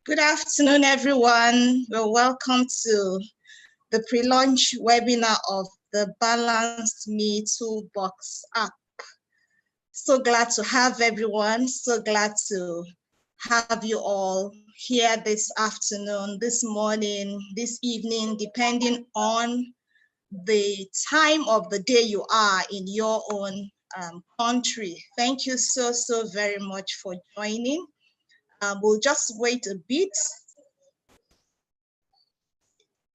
Good afternoon, everyone. Well, welcome to the pre-launch webinar of the Balanced Me Toolbox app. So glad to have everyone. So glad to have you all here this afternoon, this morning, this evening, depending on the time of the day you are in your own country. Thank you so very much for joining. We'll just wait a bit.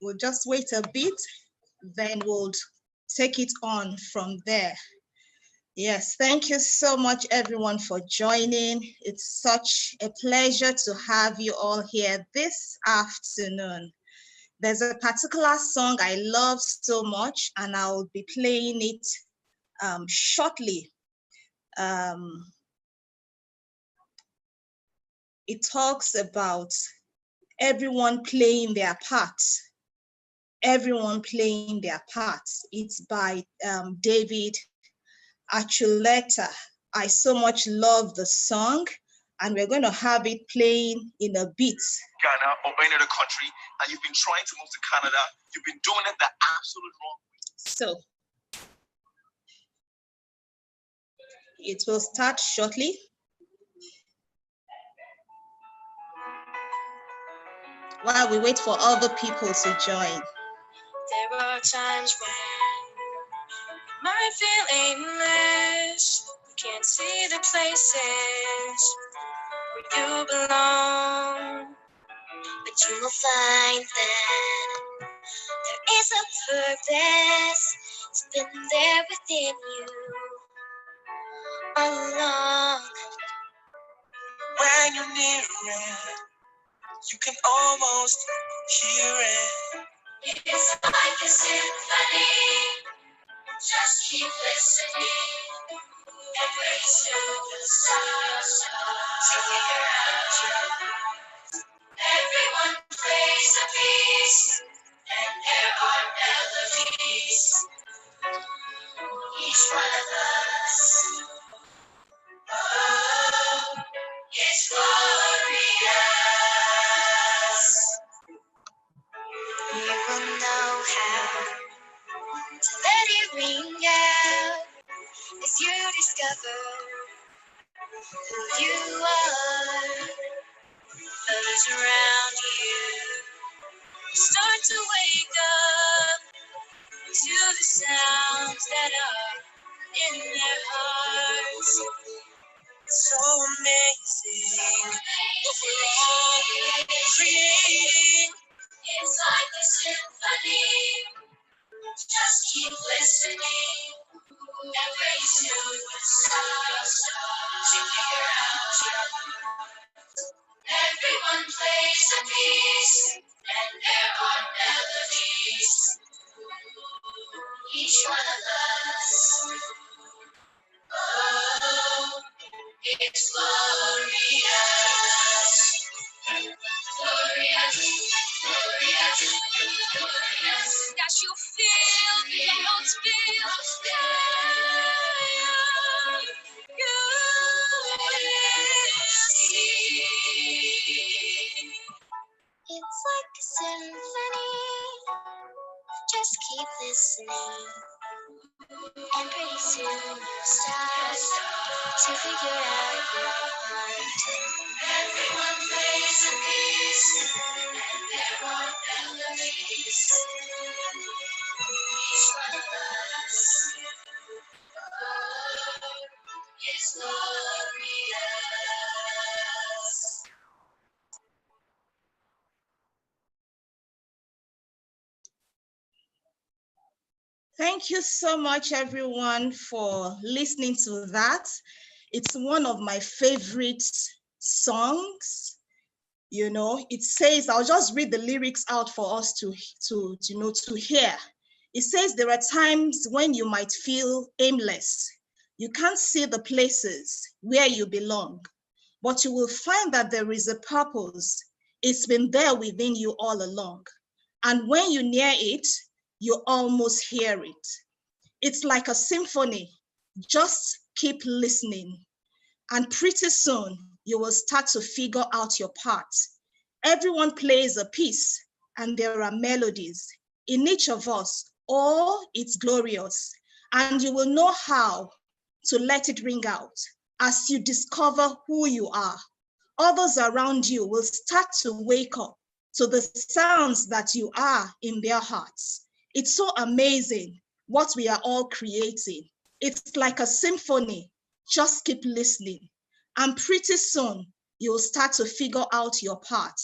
We'll just wait a bit, then we'll take it on from there. Yes, thank you so much, everyone, for joining. It's such a pleasure to have you all here this afternoon. There's a particular song I love so much, and I'll be playing it shortly. It talks about everyone playing their part. Everyone playing their parts. It's by David Archuleta. I so much love the song, and we're going to have it playing in a bit. Ghana or any other country, and you've been trying to move to Canada, you've been doing it the absolute wrong way. So it will start shortly. While we wait for other people to join. There are times when you might feel aimless. You can't see the places where you belong. But you will find that there is a purpose. It's been there within you all along. When you're near it, you can almost hear it. It's like a symphony. Just keep listening and wait till the stars to figure out your part. Everyone plays a piece, and there are melodies. Each one of us, oh, it's glorious. You will know how to let it ring out as you discover who you are. Others around you start to wake up to the sounds that are in their hearts. So amazing what we're all creating. It's like a symphony. Just keep listening and wait till the stars to figure out your part. Everyone plays a piece, and there are melodies. Each one of us, oh, it's glorious. Glorious, glorious, glorious. That you feel the most feel. You will see. It's like a symphony. Just keep listening, and pretty soon you'll start to figure out your part. Everyone plays a piece, and there are melodies. Each one of us, oh, is glorious. Thank you so much, everyone, for listening to that. It's one of my favorite songs. You know, it says, I'll just read the lyrics out for us to hear. It says, there are times when you might feel aimless. You can't see the places where you belong, but you will find that there is a purpose. It's been there within you all along. And when you near it, you almost hear it. It's like a symphony. Just keep listening. And pretty soon, you will start to figure out your part. Everyone plays a piece, and there are melodies in each of us. All it's glorious, and you will know how to let it ring out as you discover who you are. Others around you will start to wake up to the sounds that you are in their hearts. It's so amazing what we are all creating. It's like a symphony. Just keep listening. And pretty soon, you'll start to figure out your part.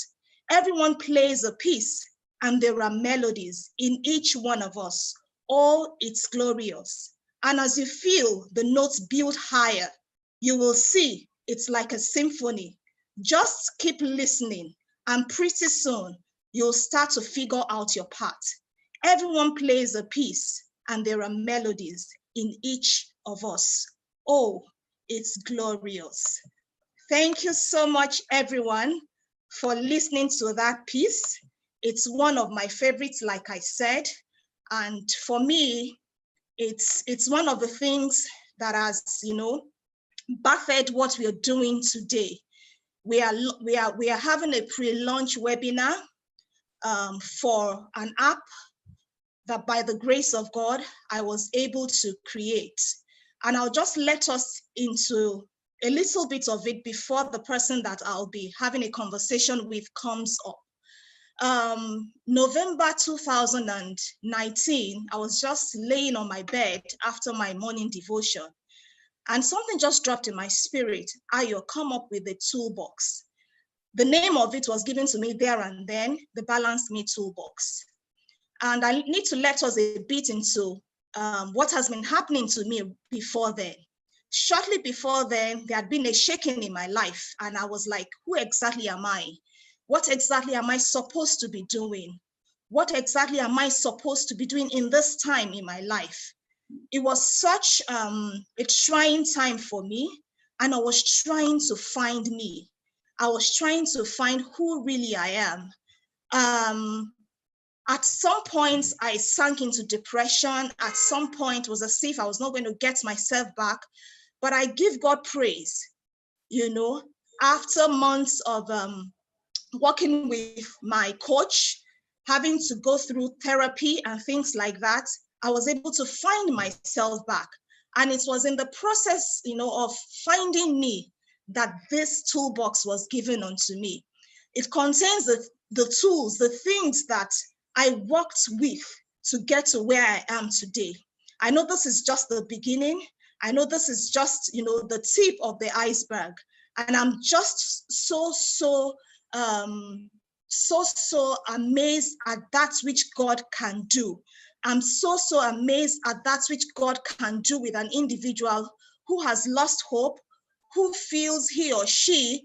Everyone plays a piece, and there are melodies in each one of us. All it's glorious. And as you feel the notes build higher, you will see it's like a symphony. Just keep listening, and pretty soon you'll start to figure out your part. Everyone plays a piece, and there are melodies in each of us. Oh, it's glorious. Thank you so much, everyone, for listening to that piece. It's one of my favorites, like I said. And for me, it's one of the things that has, birthed what we are doing today. We are having a pre-launch webinar for an app that, by the grace of God, I was able to create. And I'll just let us into a little bit of it before the person that I'll be having a conversation with comes up. November 2019, I was just laying on my bed after my morning devotion, and something just dropped in my spirit. Ayo, come up with a toolbox. The name of it was given to me there and then, the Balanced Me Toolbox. And I need to let us a bit into what has been happening to me before then. Shortly before then, there had been a shaking in my life, and I was like, who exactly am I? What exactly am I supposed to be doing? What exactly am I supposed to be doing in this time in my life? It was such a trying time for me, and I was trying to find me. I was trying to find who really I am. At some points, I sank into depression. At some point, it was as if I was not going to get myself back. But I give God praise. After months of working with my coach, having to go through therapy and things like that, I was able to find myself back. And it was in the process, of finding me that this toolbox was given unto me. It contains the tools, the things that I worked with to get to where I am today. I know this is just the beginning. I know this is just, the tip of the iceberg. And I'm just so amazed at that which God can do. I'm so amazed at that which God can do with an individual who has lost hope, who feels he or she,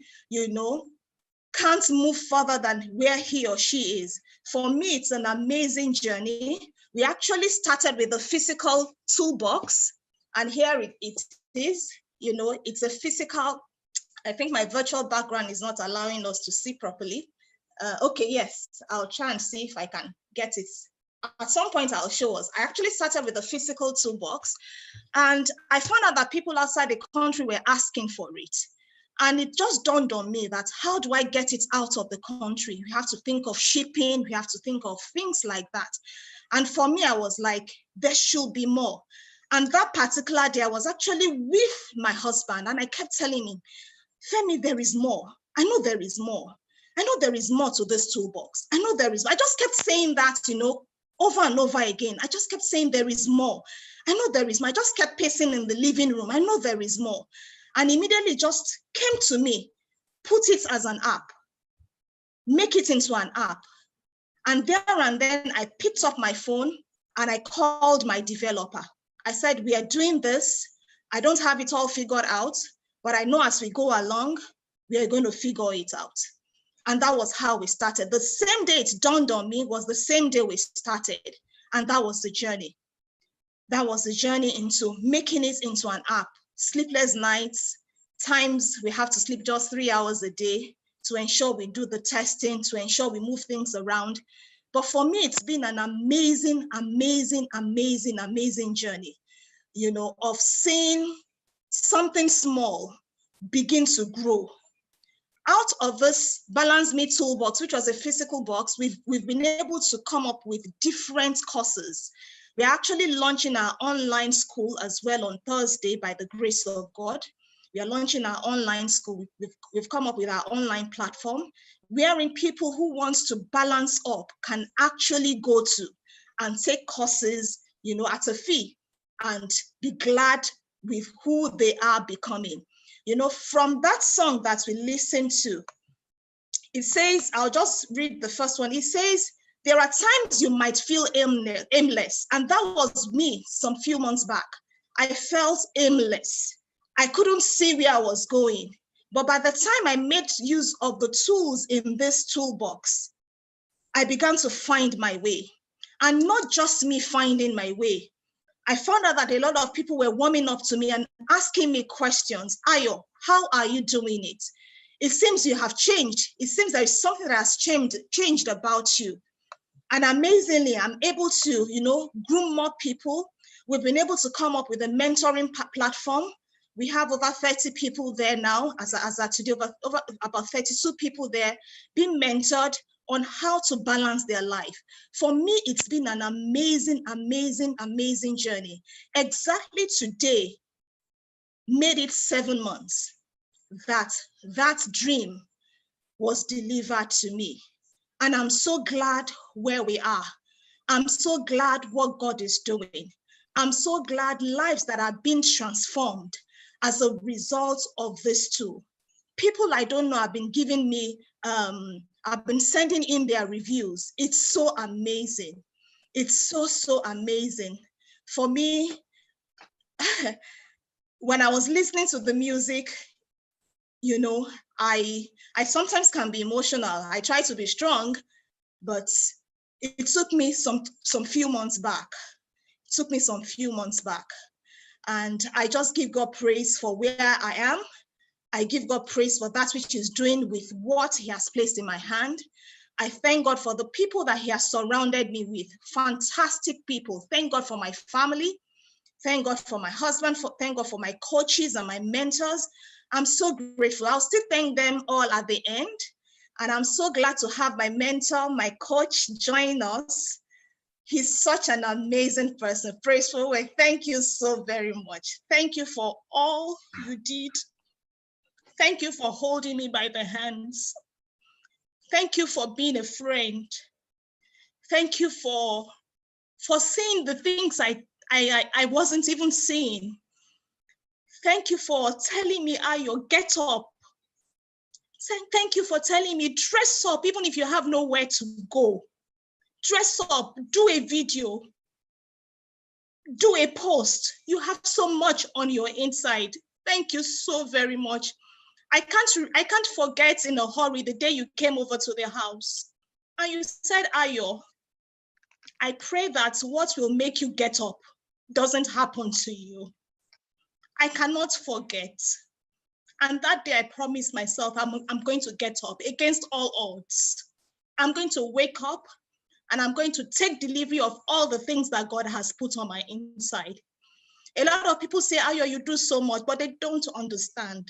can't move further than where he or she is. For me, it's an amazing journey. We actually started with a physical toolbox, and here it is. It's a physical. I think my virtual background is not allowing us to see properly. Okay, yes, I'll try and see if I can get it. At some point, I'll show us. I actually started with a physical toolbox, and I found out that people outside the country were asking for it. And it just dawned on me that how do I get it out of the country? We have to think of shipping. We have to think of things like that. And for me, I was like, there should be more. And that particular day, I was actually with my husband, and I kept telling him, Femi, there is more. I know there is more. I know there is more to this toolbox. I know there is. I just kept saying that, over and over again. I just kept saying there is more. I know there is more. I just kept pacing in the living room. I know there is more. And immediately just came to me, put it as an app, make it into an app. And there and then I picked up my phone and I called my developer. I said, we are doing this. I don't have it all figured out, but I know as we go along, we are going to figure it out. And that was how we started. The same day it dawned on me was the same day we started. And that was the journey. That was the journey into making it into an app. Sleepless nights, times we have to sleep just 3 hours a day to ensure we do the testing, to ensure we move things around. But for me, it's been an amazing, amazing, amazing, amazing journey, of seeing something small begin to grow. Out of this Balance Me Toolbox, which was a physical box, we've been able to come up with different courses. We're actually launching our online school as well on Thursday by the grace of God. We are launching our online school. We've come up with our online platform wherein people who want to balance up can actually go to and take courses, at a fee and be glad with who they are becoming. From that song that we listened to, it says, I'll just read the first one. It says, there are times you might feel aimless. And that was me some few months back. I felt aimless. I couldn't see where I was going. But by the time I made use of the tools in this toolbox, I began to find my way. And not just me finding my way. I found out that a lot of people were warming up to me and asking me questions. Ayo, how are you doing it? It seems you have changed. It seems there is something that has changed about you. And amazingly, I'm able to, groom more people. We've been able to come up with a mentoring platform. We have over 30 people there now, as of today, over about 32 people there being mentored on how to balance their life. For me, it's been an amazing, amazing, amazing journey. Exactly today made it 7 months that dream was delivered to me. And I'm so glad where we are. I'm so glad what God is doing. I'm so glad lives that are being transformed as a result of this tool. People I don't know have been giving me, I've been sending in their reviews. It's so amazing. It's so amazing. For me, when I was listening to the music, I sometimes can be emotional. I try to be strong, but it took me some few months back. It took me some few months back. And I just give God praise for where I am. I give God praise for that which He's doing with what He has placed in my hand. I thank God for the people that He has surrounded me with, fantastic people. Thank God for my family. Thank God for my husband. Thank God for my coaches and my mentors. I'm so grateful. I'll still thank them all at the end. And I'm so glad to have my mentor, my coach join us. He's such an amazing person. Praise for way. Thank you so very much. Thank you for all you did. Thank you for holding me by the hands. Thank you for being a friend. Thank you for seeing the things I wasn't even seeing. Thank you for telling me, Ayo, get up. Thank you for telling me, dress up, even if you have nowhere to go. Dress up, do a video, do a post. You have so much on your inside. Thank you so very much. I can't forget in a hurry the day you came over to the house and you said, Ayo, I pray that what will make you get up doesn't happen to you. I cannot forget. And that day I promised myself I'm going to get up against all odds. I'm going to wake up and I'm going to take delivery of all the things that God has put on my inside. A lot of people say, Ayo, you do so much, but they don't understand.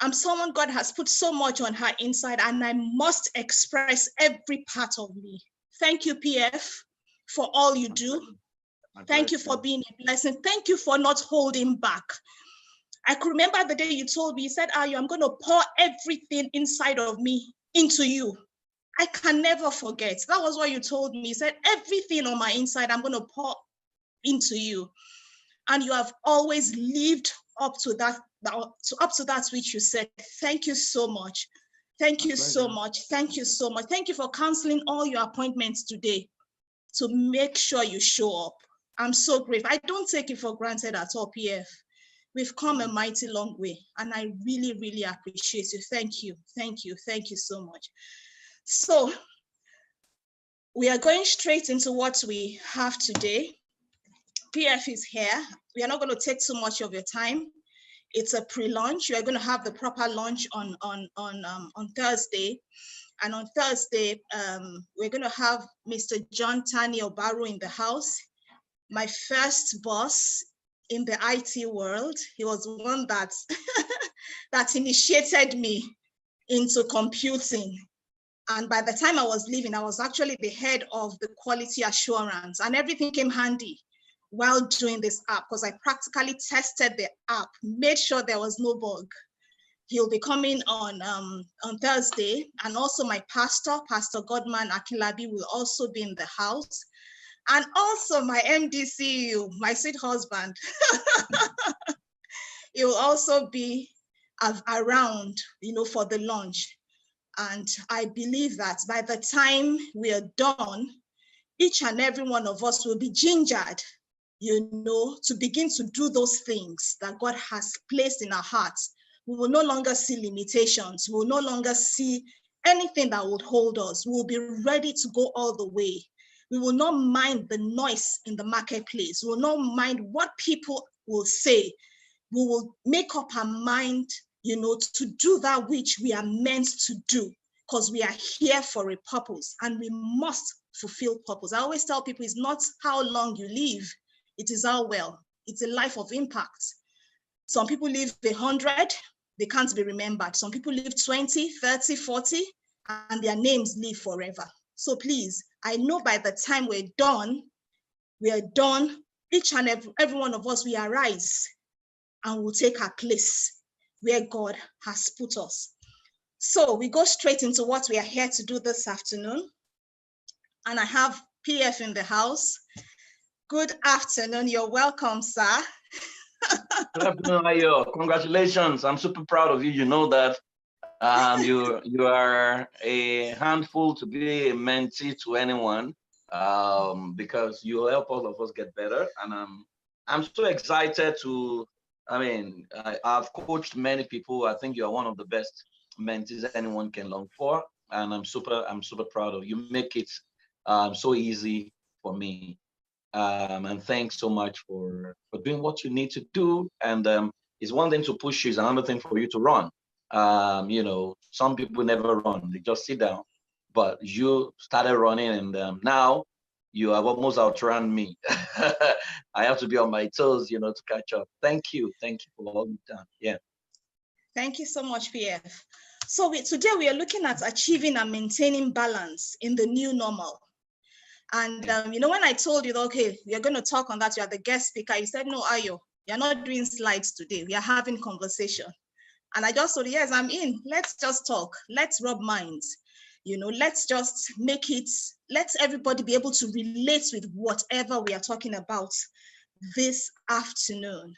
I'm someone God has put so much on her inside, and I must express every part of me. Thank you, PF, for all you do. Thank you for being a blessing. Thank you for not holding back. I could remember the day you told me, you said, Ayo, I'm going to pour everything inside of me into you. I can never forget. That was what you told me. You said, everything on my inside, I'm going to pour into you. And you have always lived up to that which you said. Thank you so much. Thank you so much. Thank you so much. Thank you for canceling all your appointments today to make sure you show up. I'm so grateful. I don't take it for granted at all, PF. We've come a mighty long way, and I really, really appreciate you. Thank you. Thank you. Thank you so much. So we are going straight into what we have today. PF is here. We are not going to take too much of your time. It's a pre-launch. You are going to have the proper launch on Thursday. And on Thursday, we're going to have Mr. John Tani Obaru in the house, my first boss in the IT world. He was the one that initiated me into computing. And by the time I was leaving, I was actually the head of the quality assurance, and everything came handy while doing this app because I practically tested the app, made sure there was no bug. He'll be coming on Thursday, and also my pastor, Pastor Godman Akilabi, will also be in the house, and also my MDCU, my sweet husband. He will also be around, for the launch. And I believe that by the time we are done, each and every one of us will be gingered, to begin to do those things that God has placed in our hearts. We will no longer see limitations. We will no longer see anything that would hold us. We will be ready to go all the way. We will not mind the noise in the marketplace. We will not mind what people will say. We will make up our mind, to do that which we are meant to do, because we are here for a purpose and we must fulfill purpose. I always tell people it's not how long you live, it is how well. It's a life of impact. Some people live 100, they can't be remembered. Some people live 20, 30, 40, and their names live forever. So please, I know by the time we're done, each and every one of us, we arise and we'll take our place where God has put us. So we go straight into what we are here to do this afternoon. And I have PF in the house. Good afternoon. You're welcome, sir. Good afternoon, Ayo. Congratulations. I'm super proud of you. You know that you are a handful to be a mentee to anyone, because you help all of us get better. And I'm so excited to, I've coached many people. I think you're one of the best mentees anyone can long for. And I'm super proud of you. You make it so easy for me. And thanks so much for doing what you need to do. And it's one thing to push you, it's another thing for you to run. Some people never run, they just sit down. But you started running, and now you have almost outrun me. I have to be on my toes, to catch up. Thank you for all you've done. Yeah. Thank you so much, PF. So today we are looking at achieving and maintaining balance in the new normal. And when I told you, okay, we are going to talk on that, you are the guest speaker, you said, no, Ayo, you're not doing slides today. We are having conversation. And I just thought, yes, I'm in. Let's just talk. Let's rub minds. Let's just let everybody be able to relate with whatever we are talking about this afternoon.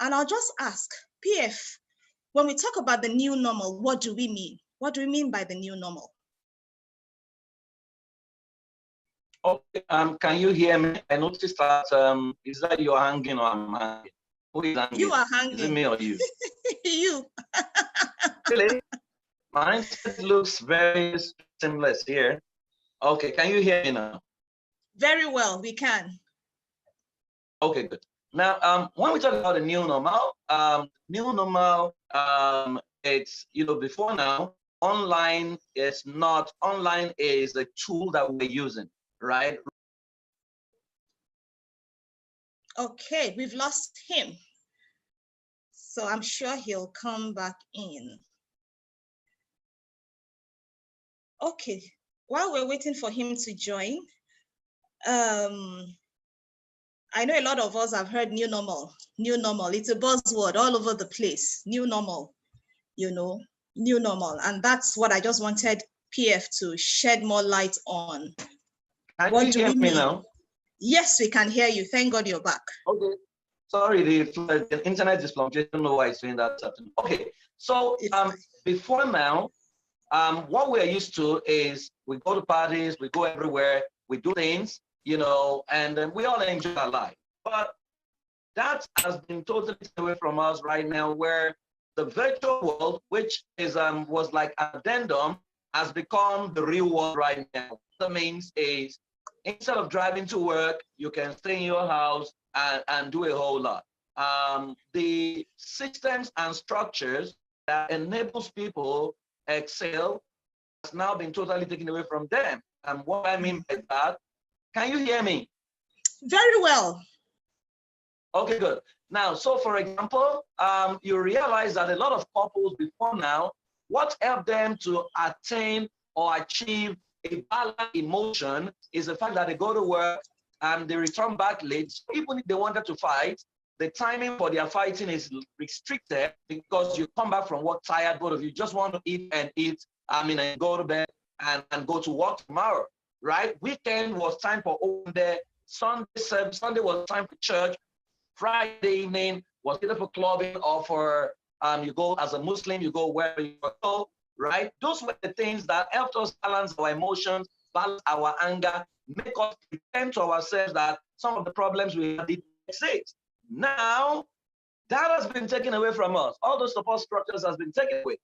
And I'll just ask, PF, when we talk about the new normal, what do we mean? What do we mean by the new normal? Okay, can you hear me? I noticed that is that you're hanging or I'm hanging? Who is hanging? You are hanging. Is it me or you? You. Really? Mine looks very seamless here. Okay, can you hear me now? Very well, we can. Okay, good. Now, when we talk about the new normal, it's, before now, online is a tool that we're using, right? Okay, we've lost him. So I'm sure he'll come back in. Okay, while we're waiting for him to join, I know a lot of us have heard new normal. New normal, it's a buzzword all over the place. New normal, new normal. And that's what I just wanted PF to shed more light on. Can you hear me now? Yes, we can hear you. Thank God you're back. Okay. Sorry, the internet is fluctuating. I don't know why it's doing that. Okay, so before now, what we're used to is we go to parties, we go everywhere, we do things, and then we all enjoy our life. But that has been totally taken away from us right now, where the virtual world, which is was like an addendum, has become the real world right now. What that means is, instead of driving to work, you can stay in your house and do a whole lot. The systems and structures that enables people excel has now been totally taken away from them. And what I mean by that, can you hear me? Very well. Okay, good. Now, so for example, you realize that a lot of couples before now what helped them to attain or achieve a balanced emotion is the fact that they go to work and they return back late. So even if they wanted to fight, the timing for their fighting is restricted because you come back from work tired, both of you just want to eat, and go to bed and go to work tomorrow, right? Weekend was time for open day. Sunday was time for church. Friday evening was either for clubbing or for you go as a Muslim, you go wherever you go, right? Those were the things that helped us balance our emotions, balance our anger, make us pretend to ourselves that some of the problems we had didn't exist. Now, that has been taken away from us. All those support structures has been taken away.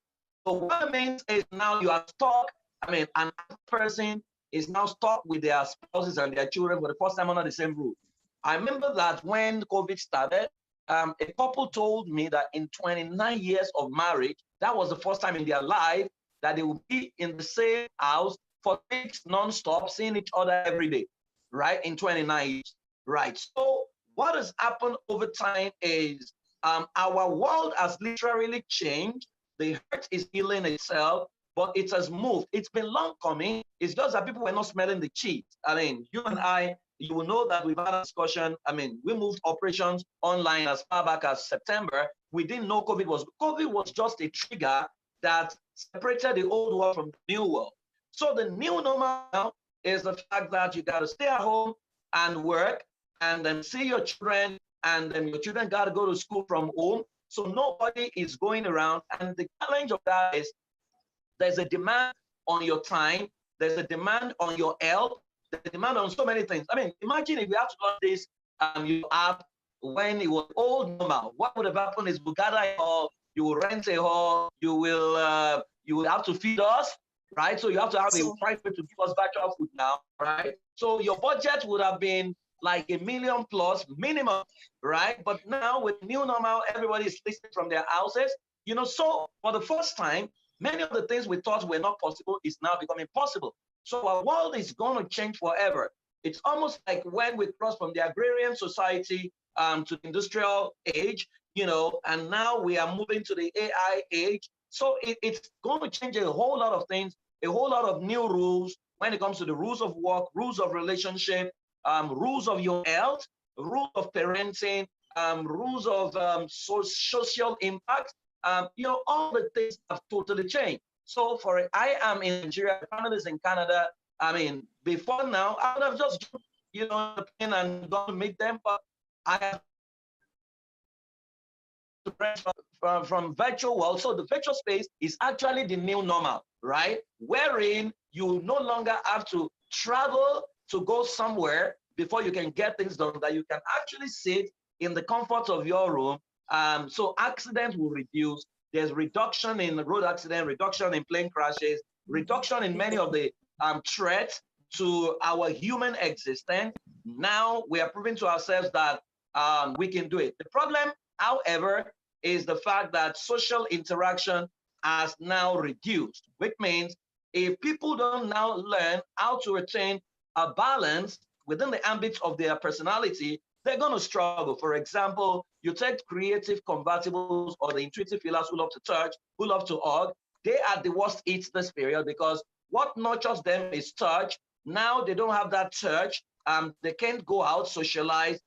So what it means is now you are stuck. An person is now stuck with their spouses and their children for the first time under the same roof. I remember that when COVID started, a couple told me that in 29 years of marriage, that was the first time in their life that they would be in the same house for weeks non-stop, seeing each other every day, right? In 29 years, right? So what has happened over time is our world has literally changed. The hurt is healing itself, but it has moved. It's been long coming. It's just that people were not smelling the cheese. You and I, you will know that we've had a discussion. We moved operations online as far back as September. We didn't know COVID was just a trigger that separated the old world from the new world. So the new normal now is the fact that you got to stay at home and work and then see your children, and then your children got to go to school from home. So nobody is going around. And the challenge of that is there's a demand on your time. There's a demand on your health. There's a demand on so many things. Imagine if you have to launch this you app when it was old normal. What would have happened is we gather a hall, you will rent a hall, you will have to feed us, right? So you have to have a private to give us bachelor food now, right? So your budget would have been like $1 million plus minimum, right? But now with new normal, everybody is listening from their houses. So for the first time, many of the things we thought were not possible is now becoming possible. So our world is going to change forever. It's almost like when we cross from the agrarian society to the industrial age, and now we are moving to the AI age. So it's going to change a whole lot of things, a whole lot of new rules when it comes to the rules of work, rules of relationship, rules of your health, rules of parenting, rules of social impact. All the things have totally changed. So I am in Nigeria, my family is in Canada. Before now, I would have just, the plane and gone to meet them, but I have from virtual world. So the virtual space is actually the new normal, right? Wherein you no longer have to travel to go somewhere before you can get things done, that you can actually sit in the comfort of your room. So accidents will reduce. There's reduction in road accident, reduction in plane crashes, reduction in many of the threats to our human existence. Now we are proving to ourselves that we can do it. The problem, however, is the fact that social interaction has now reduced, which means if people don't now learn how to attain a balance within the ambit of their personality, they're going to struggle. For example, you take creative convertibles or the intuitive healers who love to touch, who love to hug. They are the worst hits this period because what nurtures them is touch. Now they don't have that touch. They can't go out, socialize,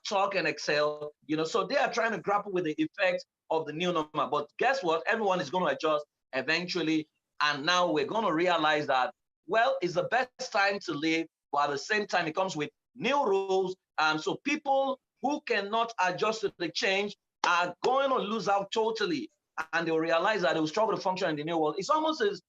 talk and excel. So they are trying to grapple with the effects of the new normal. But guess what? Everyone is going to adjust eventually. And now we're going to realize that, well, it's the best time to live, but at the same time, it comes with new rules. So people who cannot adjust to the change are going to lose out totally. And they'll realize that they will struggle to function in the new world. It's almost as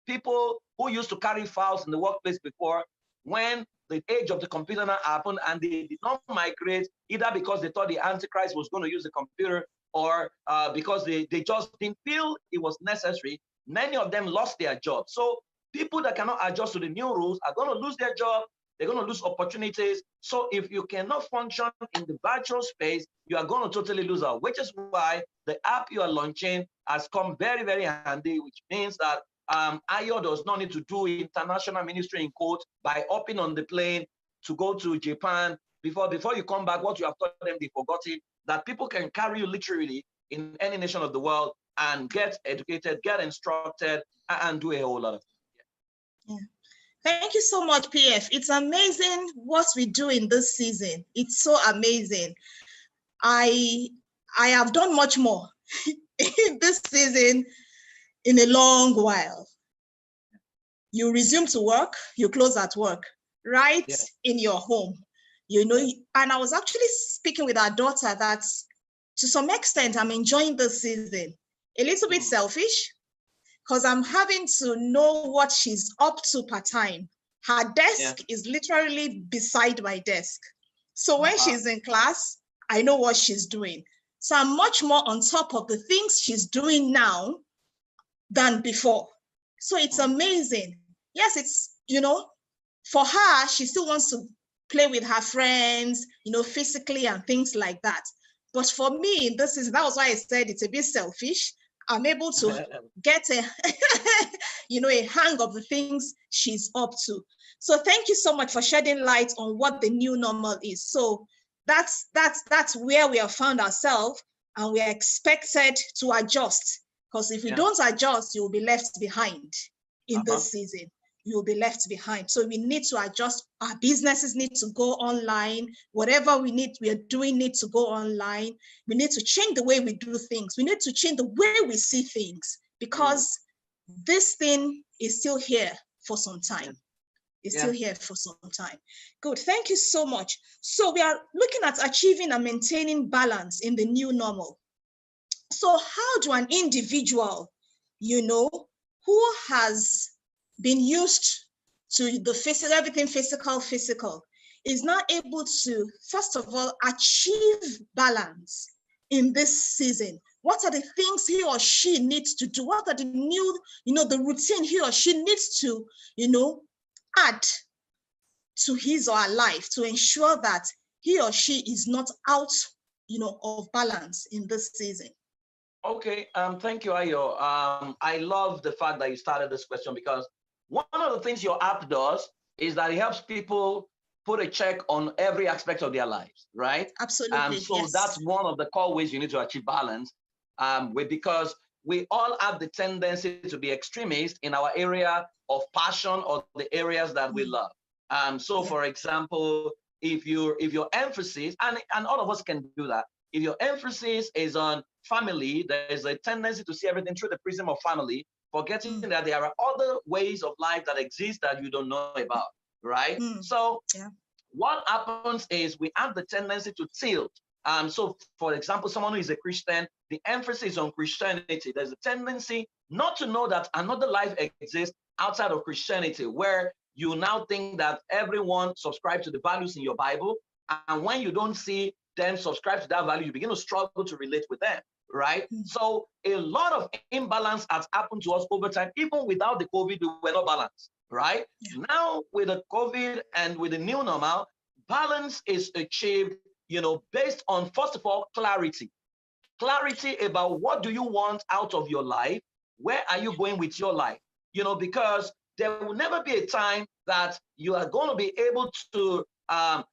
people who used to carry files in the workplace before, when the age of the computer now happened and they did not migrate, either because they thought the Antichrist was going to use the computer or because they just didn't feel it was necessary, many of them lost their jobs. So people that cannot adjust to the new rules are going to lose their job. They're going to lose opportunities. So if you cannot function in the virtual space, you are going to totally lose out, which is why the app you are launching has come very, very handy, which means that Ayo does not need to do international ministry in quotes by hopping on the plane to go to Japan. Before you come back, what you have taught them, they forgot it, that people can carry you literally in any nation of the world and get educated, get instructed, and do a whole lot of things. Yeah. Thank you so much, PF. It's amazing what we do in this season. It's so amazing. I have done much more in this season in a long while. You resume to work, you close at work, right in your home. You know, and I was actually speaking with our daughter that to some extent I'm enjoying this season. A little bit selfish because I'm having to know what she's up to part-time. Her desk is literally beside my desk. So when she's in class, I know what she's doing. So I'm much more on top of the things she's doing now than before. So it's amazing. Yes, it's, you know, for her, she still wants to play with her friends, you know, physically and things like that. But for me, that was why I said it's a bit selfish. I'm able to get a, you know, a hang of the things she's up to. So thank you so much for shedding light on what the new normal is. So that's where we have found ourselves, and we are expected to adjust. Because if we don't adjust, you'll be left behind in this season. You'll be left behind. So we need to adjust. Our businesses need to go online. Whatever we are doing needs to go online. We need to change the way we do things. We need to change the way we see things, because this thing is still here for some time. It's still here for some time. Good, thank you so much. So we are looking at achieving and maintaining balance in the new normal. So how do an individual, you know, who has been used to the physical, everything physical, is now able to, first of all, achieve balance in this season? What are the things he or she needs to do? What are the new, you know, the routine he or she needs to, you know, add to his or her life to ensure that he or she is not out, you know, of balance in this season? Okay, thank you, Ayo. I love the fact that you started this question, because one of the things your app does is that it helps people put a check on every aspect of their lives, right? Absolutely. So that's one of the core ways you need to achieve balance, because we all have the tendency to be extremists in our area of passion or the areas that we love. So, for example, if your emphasis, and all of us can do that, if your emphasis is on family, there is a tendency to see everything through the prism of family, forgetting that there are other ways of life that exist that you don't know about, right? So what happens is we have the tendency to tilt. So for example, someone who is a Christian, the emphasis on Christianity, there's a tendency not to know that another life exists outside of Christianity, where you now think that everyone subscribes to the values in your Bible. And when you don't see them subscribe to that value, you begin to struggle to relate with them, right? So a lot of imbalance has happened to us over time. Even without the COVID, we were not balanced, right? Now with the COVID and with the new normal, balance is achieved, you know, based on, first of all, clarity about what do you want out of your life, where are you going with your life, you know, because there will never be a time that you are going to be able to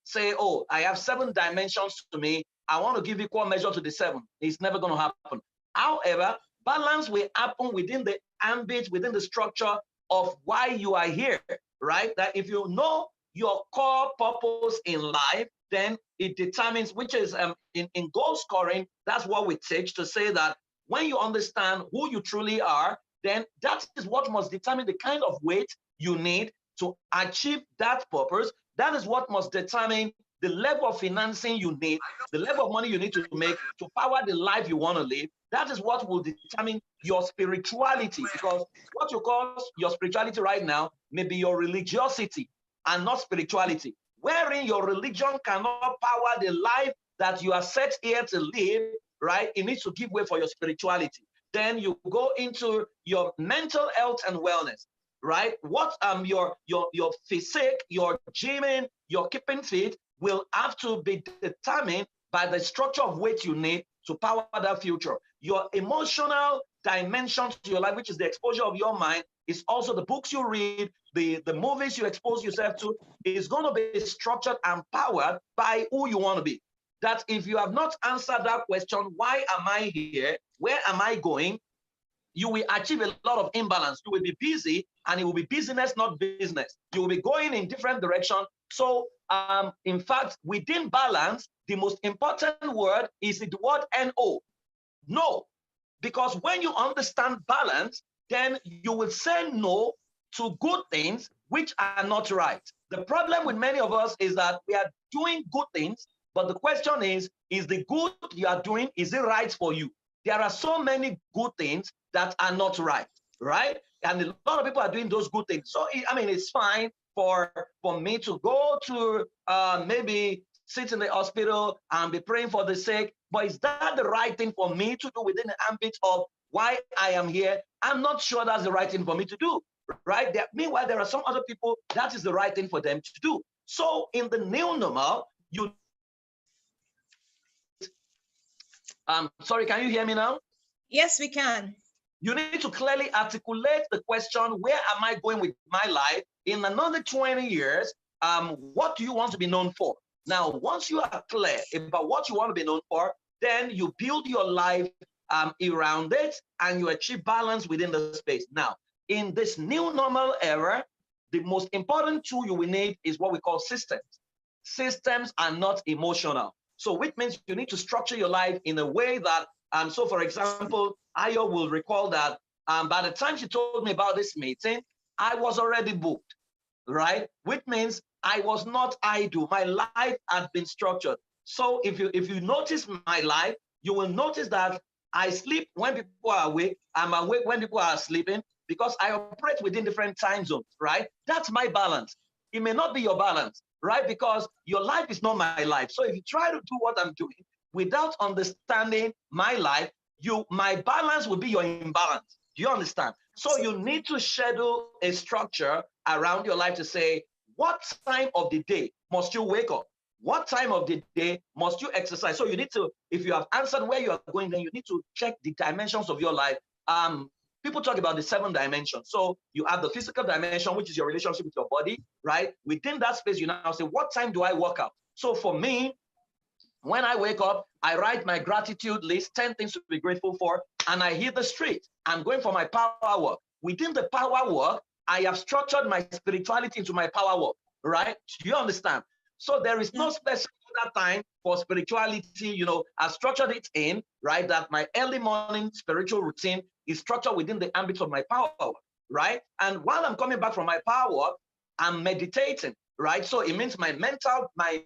say, oh, I have 7 dimensions to me, I want to give equal measure to the 7. It's never going to happen. However, balance will happen within the ambit, within the structure of why you are here, right? That if you know your core purpose in life, then it determines, which is in goal scoring, that's what we teach, to say that when you understand who you truly are, then that is what must determine the kind of weight you need to achieve that purpose. That is what must determine the level of financing you need, the level of money you need to make to power the life you want to live. That is what will determine your spirituality, because what you call your spirituality right now may be your religiosity and not spirituality, wherein your religion cannot power the life that you are set here to live, right? It needs to give way for your spirituality. Then you go into your mental health and wellness, right? What your physique, your gymming, your keeping fit will have to be determined by the structure of weight you need to power that future. Your emotional dimension to your life, which is the exposure of your mind, is also the books you read, the movies you expose yourself to, is going to be structured and powered by who you want to be. That if you have not answered that question, why am I here? Where am I going? you will achieve a lot of imbalance. You will be busy, and it will be business, not business. You will be going in different directions. So, in fact, within balance, the most important word is the word no. No, because when you understand balance, then you will say no to good things which are not right. The problem with many of us is that we are doing good things, but the question is the good you are doing, is it right for you? There are so many good things that are not right, right? And a lot of people are doing those good things. So, I mean, it's fine for me to go to maybe sit in the hospital and be praying for the sick, but is that the right thing for me to do within the ambit of why I am here? I'm not sure that's the right thing for me to do, right? Meanwhile, there are some other people that is the right thing for them to do. So in the new normal, you sorry, can you hear me now? Yes, we can. You need to clearly articulate the question, where am I going with my life in another 20 years? What do you want to be known for? Now, once you are clear about what you want to be known for, then you build your life around it, and you achieve balance within the space. Now, in this new normal era, the most important tool you will need is what we call systems. Systems are not emotional. So which means you need to structure your life in a way that, so for example, Ayo will recall that by the time she told me about this meeting, I was already booked, right? Which means I was not idle. My life had been structured. So if you notice my life, you will notice that I sleep when people are awake. I'm awake when people are sleeping, because I operate within different time zones, right? That's my balance. It may not be your balance, right? Because your life is not my life. So if you try to do what I'm doing without understanding my life, my balance will be your imbalance. Do you understand? So you need to schedule a structure around your life to say, what time of the day must you wake up? What time of the day must you exercise? So you need to, if you have answered where you are going, then you need to check the dimensions of your life. People talk about the 7 dimensions. So you have the physical dimension, which is your relationship with your body, right? Within that space, you now say, what time do I work out? So for me, when I wake up, I write my gratitude list, 10 things to be grateful for, and I hit the street. I'm going for my power work. Within the power work, I have structured my spirituality into my power work, right? Do you understand? So there is no special time for spirituality. You know, I've structured it in, right, that my early morning spiritual routine is structured within the ambit of my power work, right? And while I'm coming back from my power work, I'm meditating, right? So it means my mental, my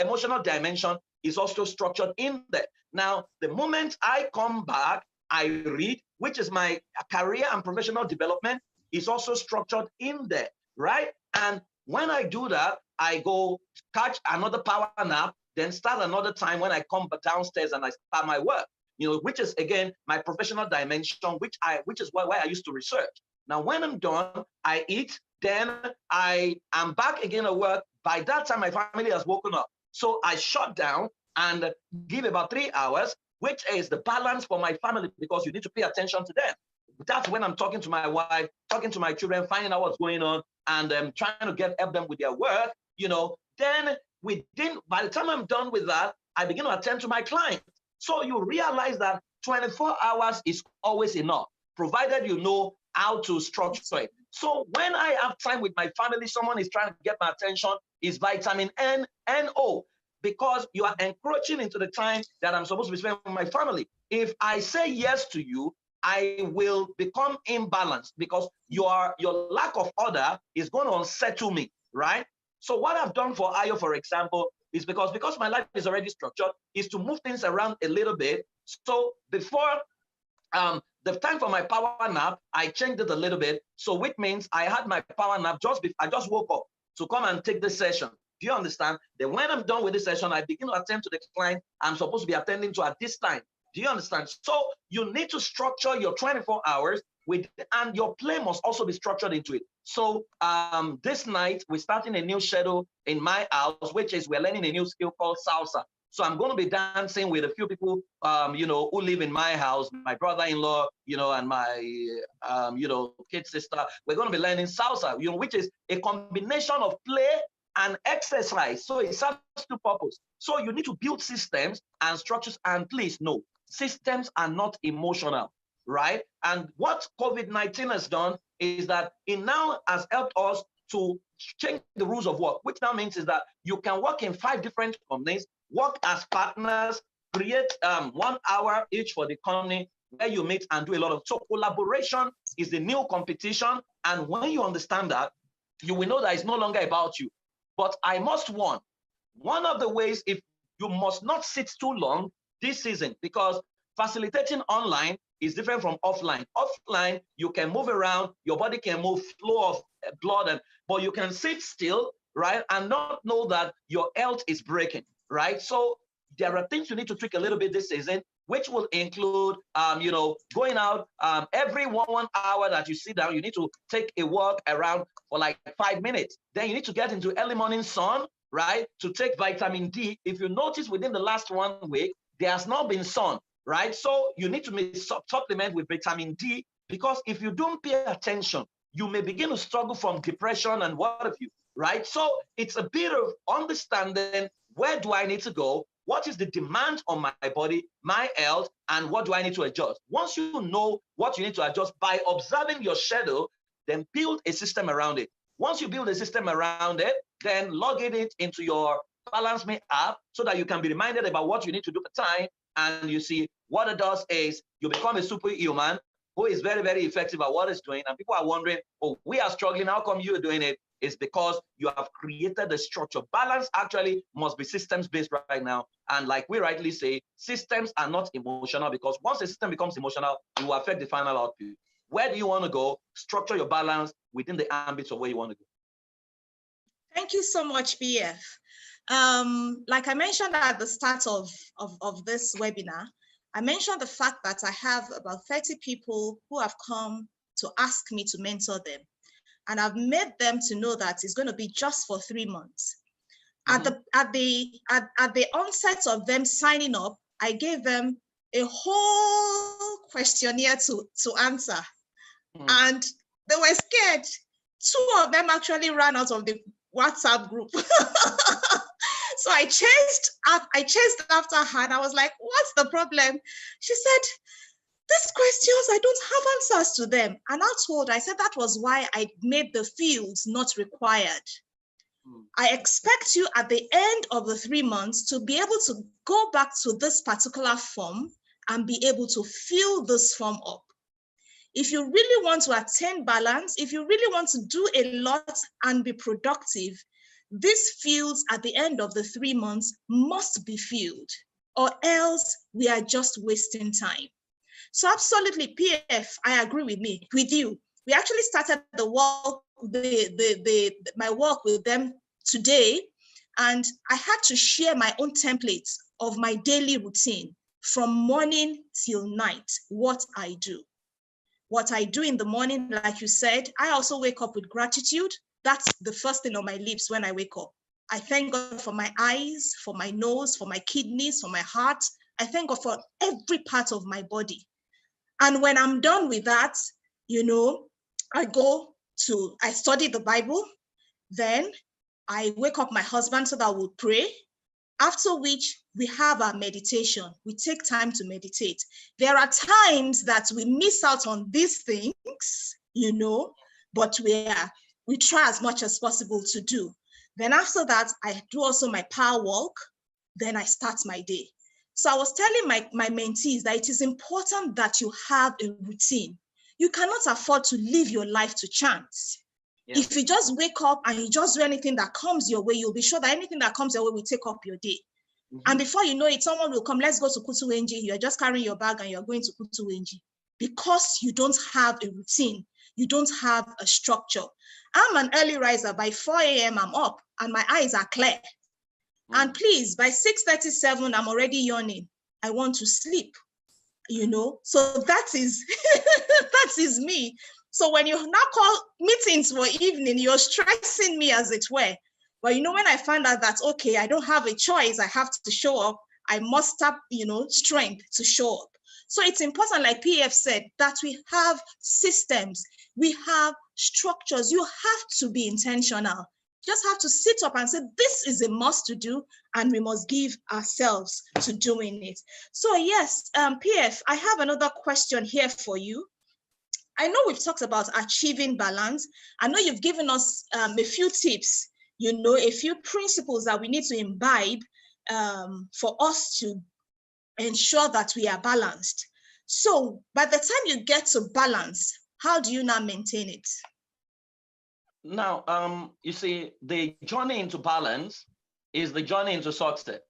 emotional dimension is also structured in there. Now, the moment I come back, I read, which is my career and professional development, is also structured in there, right? And when I do that, I go catch another power nap, then start another time when I come downstairs and I start my work, you know, which is again my professional dimension, which is why I used to research. Now, when I'm done, I eat, then I am back again at work. By that time, my family has woken up. So I shut down and give about 3 hours, which is the balance for my family, because you need to pay attention to them. That's when I'm talking to my wife, talking to my children, finding out what's going on, and trying to help them with their work, you know. Then by the time I'm done with that, I begin to attend to my clients. So you realize that 24 hours is always enough, provided you know how to structure it. So when I have time with my family, someone is trying to get my attention, is vitamin N and O, because you are encroaching into the time that I'm supposed to be spending with my family. If I say yes to you, I will become imbalanced, because your lack of order is going to unsettle me, right? So what I've done for Ayo, for example, is because my life is already structured, is to move things around a little bit. So before the time for my power nap, I changed it a little bit. So which means I had my power nap I just woke up to come and take this session. Do you understand? Then when I'm done with this session, I begin to attend to the client I'm supposed to be attending to at this time. Do you understand? So you need to structure your 24 hours and your play must also be structured into it. So this night, we're starting a new schedule in my house, which is we're learning a new skill called salsa. So I'm going to be dancing with a few people, you know, who live in my house, my brother-in-law, you know, and my, you know, kid sister. We're going to be learning salsa, you know, which is a combination of play and exercise. So it serves two purposes. So you need to build systems and structures. And please know, systems are not emotional, right? And what COVID-19 has done is that it now has helped us to change the rules of work, which now means is that you can work in 5 different companies, work as partners, create 1 hour each for the company where you meet and do a lot of, so collaboration is the new competition. And when you understand that, you will know that it's no longer about you. But I must warn, one of the ways, if you must not sit too long this season, because facilitating online is different from offline. Offline, you can move around, your body can move, flow of blood, but you can sit still, right, and not know that your health is breaking, right? So there are things you need to tweak a little bit this season, which will include, going out every 1 hour that you sit down, you need to take a walk around for like 5 minutes. Then you need to get into early morning sun, right, to take vitamin D. If you notice within the last 1 week, there has not been sun, right? So you need to supplement with vitamin D, because if you don't pay attention, you may begin to struggle from depression and what have you, right? So it's a bit of understanding, where do I need to go? What is the demand on my body, my health, and what do I need to adjust? Once you know what you need to adjust by observing your schedule, then build a system around it. Once you build a system around it, then log it into your Balance Me app so that you can be reminded about what you need to do per time. And you see, what it does is you become a superhuman who is very, very effective at what it's doing. And people are wondering, oh, we are struggling. How come you're doing it? It's because you have created the structure. Balance actually must be systems-based right now. And like we rightly say, systems are not emotional, because once a system becomes emotional, it will affect the final output. Where do you want to go? Structure your balance within the ambits of where you want to go. Thank you so much, PF. Like I mentioned at the start of this webinar, I mentioned the fact that I have about 30 people who have come to ask me to mentor them. And I've made them to know that it's going to be just for 3 months. Mm-hmm. At the onset of them signing up, I gave them a whole questionnaire to answer. Mm-hmm. And they were scared. 2 of them actually ran out of the WhatsApp group. So I chased after her, and I was like, what's the problem? She said, these questions, I don't have answers to them. And I said that was why I made the fields not required. I expect you at the end of the 3 months to be able to go back to this particular form and be able to fill this form up. If you really want to attain balance, if you really want to do a lot and be productive, these fields at the end of the 3 months must be filled, or else we are just wasting time. So absolutely, PF, I agree with you. We actually started my work with them today, and I had to share my own templates of my daily routine from morning till night, what I do. What I do in the morning, like you said, I also wake up with gratitude. That's the first thing on my lips when I wake up. I thank God for my eyes, for my nose, for my kidneys, for my heart. I thank God for every part of my body. And when I'm done with that, I study the Bible. Then I wake up my husband so that we'll pray. After which we have our meditation. We take time to meditate. There are times that we miss out on these things, but we try as much as possible to do. Then after that, I do also my power walk. Then I start my day. So I was telling my mentees that it is important that you have a routine. You cannot afford to live your life to chance. Yeah. If you just wake up and you just do anything that comes your way, you'll be sure that anything that comes your way will take up your day. Mm-hmm. And before you know it, someone will come, let's go to Kutu Wenji. You're just carrying your bag and you're going to Kutu Wenji because you don't have a routine. You don't have a structure. I'm an early riser. By 4 a.m. I'm up and my eyes are clear. Mm-hmm. And please, by 6:37, I'm already yawning. I want to sleep, So that is, that is me. So when you now call meetings for evening, you're stressing me as it were. But when I find out that, okay, I don't have a choice, I have to show up, I muster, strength to show up. So it's important, like PF said, that we have systems, we have structures. You have to be intentional. just have to sit up and say, this is a must to do, and we must give ourselves to doing it. So yes, PF, I have another question here for you. I know we've talked about achieving balance. I know you've given us a few tips, a few principles that we need to imbibe for us to ensure that we are balanced. So by the time you get to balance, how do you now maintain it? Now, you see, the journey into balance is the journey into success,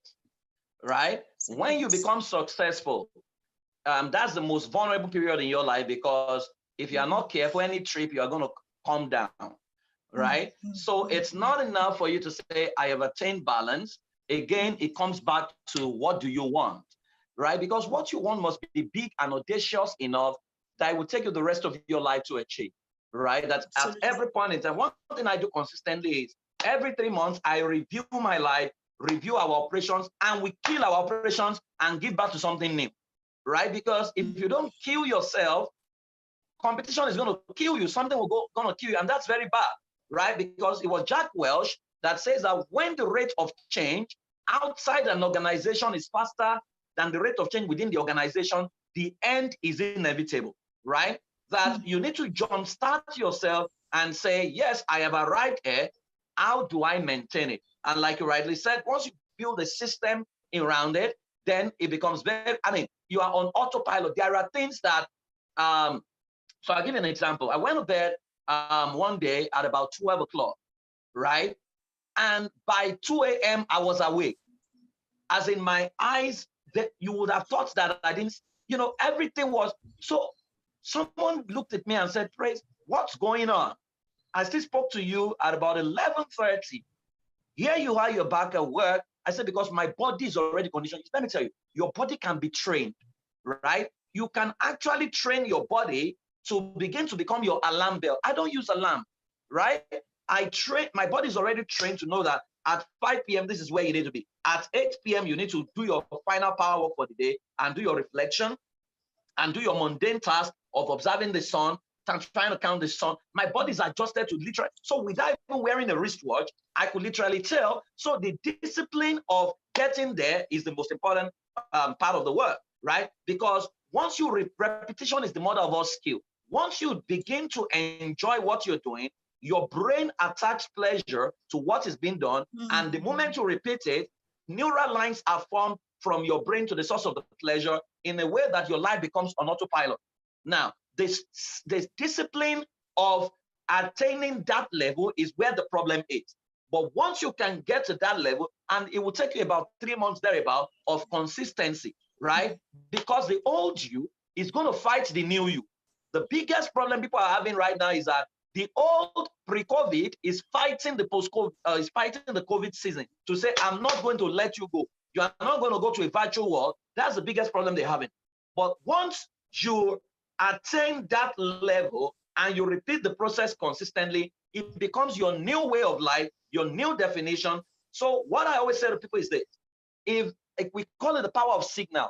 right? When you become successful, that's the most vulnerable period in your life, because if you are not careful, any trip, you are going to come down, right? So it's not enough for you to say, I have attained balance. Again, it comes back to what do you want, right? Because what you want must be big and audacious enough that it will take you the rest of your life to achieve, right? That at every point in time, one thing I do consistently is every 3 months, I review my life, review our operations, and we kill our operations and give back to something new, right? Because if you don't kill yourself, competition is going to kill you. Something will going to kill you, and that's very bad, right? Because it was Jack Welch that says that when the rate of change outside an organization is faster than the rate of change within the organization, the end is inevitable, right? That you need to jumpstart yourself and say, yes, I have arrived here. How do I maintain it? And like you rightly said, once you build a system around it, then it becomes you are on autopilot. There are things that, so I'll give you an example. I went to bed one day at about 12 o'clock, right? And by 2 a.m., I was awake. As in my eyes, you would have thought that I didn't, everything was. So someone looked at me and said, Praise, what's going on? I still spoke to you at about 11:30. Here you are, you're back at work. I said, because my body is already conditioned. Let me tell you, your body can be trained, right? You can actually train your body to begin to become your alarm bell. I don't use alarm, right? My body is already trained to know that at 5 p.m., this is where you need to be. At 8 p.m., you need to do your final power work for the day and do your reflection and do your mundane task of observing the sun, trying to count the sun. My body's adjusted to literally, so without even wearing a wristwatch, I could literally tell. So the discipline of getting there is the most important part of the work, right? Because once repetition is the mother of all skill. Once you begin to enjoy what you're doing, your brain attaches pleasure to what is being done. And the moment you repeat it, neural lines are formed from your brain to the source of the pleasure in a way that your life becomes on autopilot. Now, this discipline of attaining that level is where the problem is. But once you can get to that level, and it will take you about 3 months thereabout of consistency, right? Because the old you is going to fight the new you. The biggest problem people are having right now is that the old pre-COVID is fighting the post-COVID, is fighting the COVID season to say, I'm not going to let you go. You are not going to go to a virtual world. That's the biggest problem they're having. But once you attain that level and you repeat the process consistently, it becomes your new way of life, your new definition. So what I always say to people is this: if we call it the power of signal,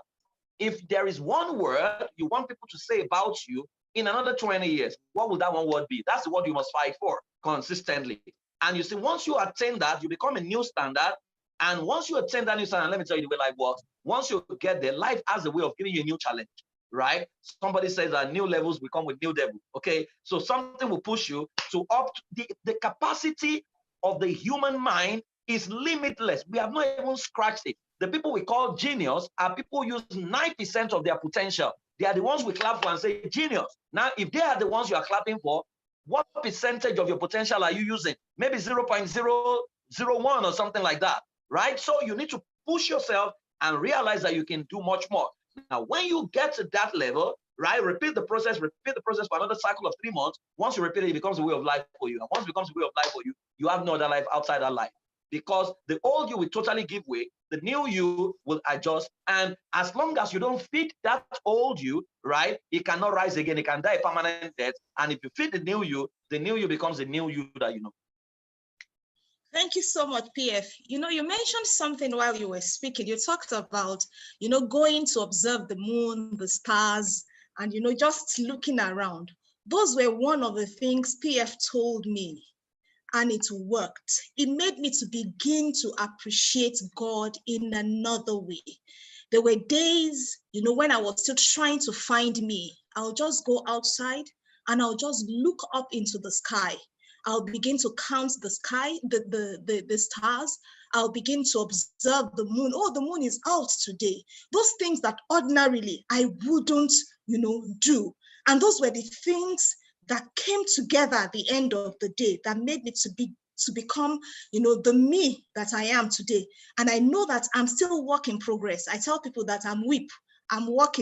if there is one word you want people to say about you in another 20 years, what would that one word be? That's the word you must fight for consistently. And you see, once you attain that, you become a new standard. And once you attain that new standard, let me tell you the way life works. Once you get there, life has a way of giving you a new challenge, right? Somebody says that new levels will come with new devil, okay? So something will push you to up the capacity of the human mind is limitless. We have not even scratched it. The people we call genius are people who use 9% of their potential. They are the ones we clap for and say genius. Now, if they are the ones you are clapping for, what percentage of your potential are you using? Maybe 0.001 or something like that, right? So you need to push yourself and realize that you can do much more. Now, when you get to that level, right, repeat the process for another cycle of 3 months. Once you repeat it, it becomes a way of life for you. And once it becomes a way of life for you, you have no other life outside that life. Because the old you will totally give way, the new you will adjust. And as long as you don't feed that old you, right, it cannot rise again. It can die a permanent death. And if you feed the new you becomes the new you that you know. Thank you so much, PF. You mentioned something while you were speaking. You talked about, going to observe the moon, the stars, and, just looking around. Those were one of the things PF told me and it worked. It made me to begin to appreciate God in another way. There were days, when I was still trying to find me, I'll just go outside and I'll just look up into the sky. I'll begin to count the sky, the stars. I'll begin to observe the moon. Oh, the moon is out today. Those things that ordinarily I wouldn't, do. And those were the things that came together at the end of the day that made me to become, the me that I am today. And I know that I'm still work in progress. I tell people that I'm work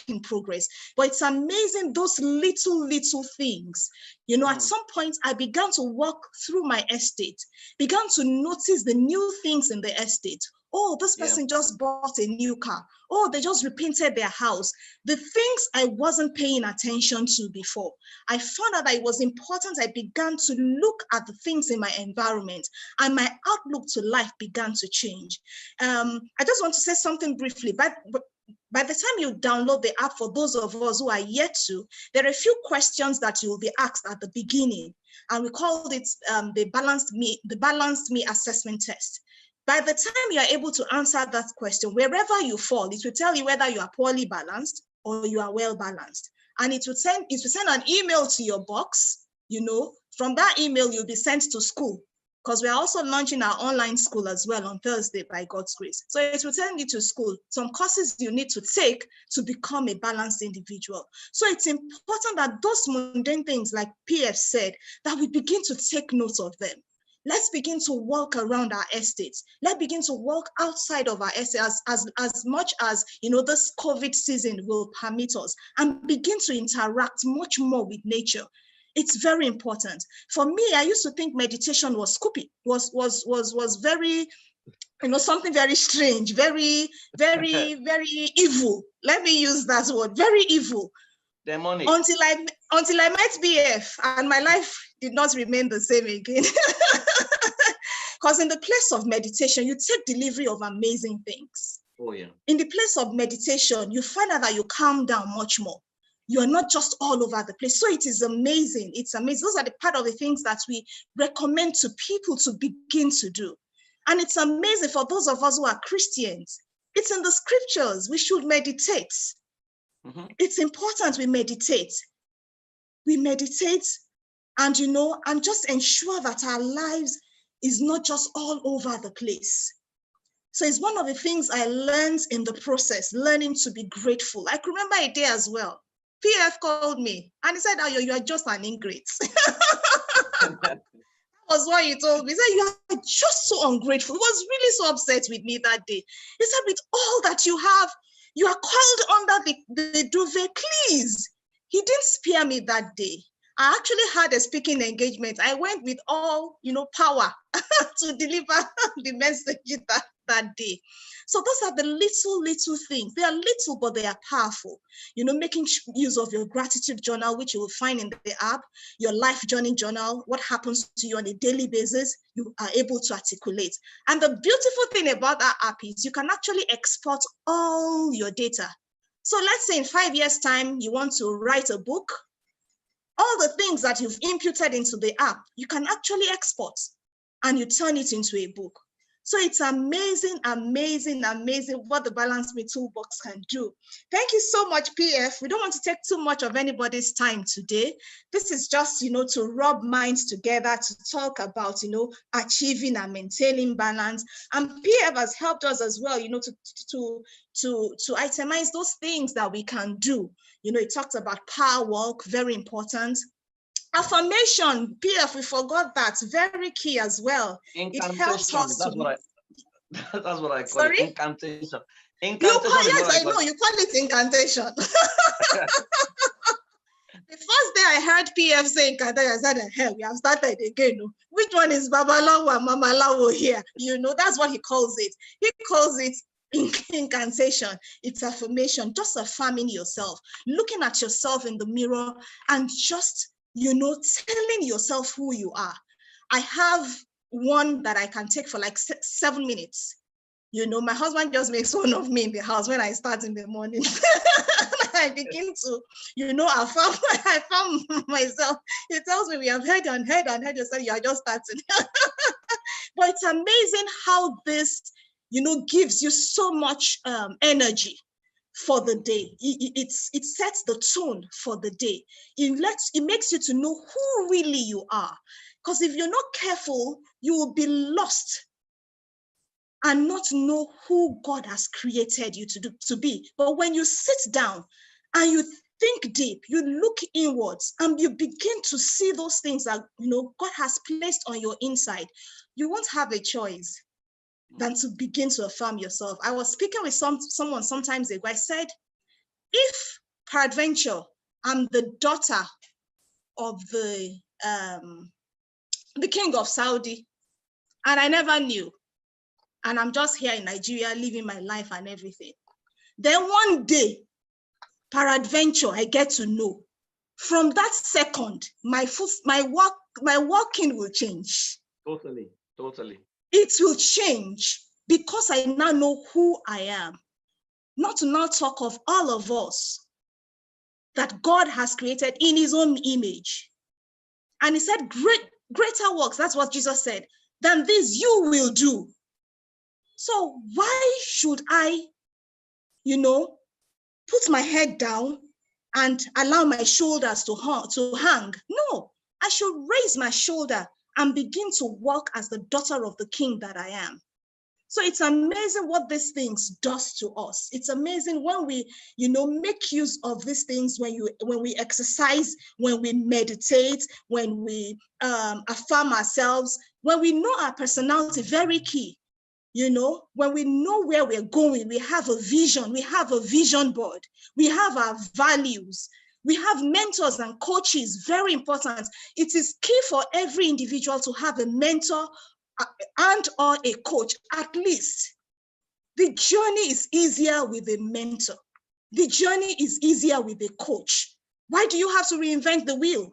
in progress. But it's amazing, those little things. At some point, I began to walk through my estate, began to notice the new things in the estate. Oh, this person just bought a new car. Oh, they just repainted their house. The things I wasn't paying attention to before. I found out that it was important. I began to look at the things in my environment, and my outlook to life began to change. I just want to say something briefly. By the time you download the app, for those of us who are yet to, there are a few questions that you will be asked at the beginning, and we called it the balanced me assessment test. By the time you are able to answer that question, wherever you fall, it will tell you whether you are poorly balanced or you are well balanced. And it will send an email to your box. From that email, you'll be sent to school, because we are also launching our online school as well on Thursday, by God's grace. So it will send you to school, some courses you need to take to become a balanced individual. So it's important that those mundane things, like PF said, that we begin to take note of them. Let's begin to walk around our estates. Let's begin to walk outside of our estates as much as, this COVID season will permit us, and begin to interact much more with nature. It's very important. For me, I used to think meditation was was very, something very strange, very, very, very evil. Let me use that word, very evil. Demonic. Until I met BF, and my life did not remain the same again. Because in the place of meditation, you take delivery of amazing things. Oh, yeah. In the place of meditation, you find out that you calm down much more. You are not just all over the place. So it is amazing. It's amazing. Those are the part of the things that we recommend to people to begin to do. And it's amazing for those of us who are Christians. It's in the scriptures. We should meditate. Mm-hmm. It's important we meditate. We meditate and, and just ensure that our lives is not just all over the place. So it's one of the things I learned in the process, learning to be grateful. I can remember a day as well. PF called me and he said, "Oh, you are just an ingrate." That was what he told me. He said, "You are just so ungrateful." He was really so upset with me that day. He said, "With all that you have, you are called under the duvet, please." He didn't spare me that day. I actually had a speaking engagement. I went with all, power to deliver the message that day. So those are the little things. They are little, but they are powerful. Making use of your gratitude journal, which you will find in the app, your life journey journal, what happens to you on a daily basis, you are able to articulate. And the beautiful thing about that app is you can actually export all your data. So let's say in 5 years' time, you want to write a book. All the things that you've imputed into the app, you can actually export and you turn it into a book. So it's amazing what the Balance Me Toolbox can do. Thank you so much, PF. We don't want to take too much of anybody's time today. This is just, to rub minds together, to talk about, achieving and maintaining balance. And PF has helped us as well, to itemize those things that we can do. It talked about power walk, very important. Affirmation, PF, we forgot that, very key as well. It helps us that's what I call Sorry? it. Incantation. You call it incantation. The first day I heard PF say incantation, I said, hell, we have started again. Which one is Babalawo and Mamalawo here? That's what he calls it. He calls it incantation. It's affirmation, just affirming yourself, looking at yourself in the mirror and just, telling yourself who you are. I have one that I can take for like 7 minutes. My husband just makes fun of me in the house when I start in the morning. I begin to, affirm, I affirm myself, he tells me we have heard and heard and heard. You said you are just starting. But it's amazing how this, gives you so much energy for the day. It sets the tone for the day. It makes you to know who really you are. Because if you're not careful, you will be lost and not know who God has created you to be. But when you sit down and you think deep, you look inwards and you begin to see those things that God has placed on your inside, you won't have a choice than to begin to affirm yourself. I was speaking with someone sometimes ago. I said, if peradventure I'm the daughter of the king of Saudi, and I never knew, and I'm just here in Nigeria living my life and everything, then one day, peradventure, I get to know. From that second, my walking will change. Totally. It will change because I now know who I am. Not to now talk of all of us that God has created in his own image. And he said, greater works, that's what Jesus said, than this you will do. So why should I, put my head down and allow my shoulders to hang? No, I should raise my shoulder and begin to walk as the daughter of the king that I am. So it's amazing what these things does to us. It's amazing when we, make use of these things, when we exercise, when we meditate, when we affirm ourselves, when we know our personality, very key. When we know where we're going, we have a vision, we have a vision board, we have our values, we have mentors and coaches, very important. It is key for every individual to have a mentor and or a coach, at least. The journey is easier with a mentor. The journey is easier with a coach. Why do you have to reinvent the wheel?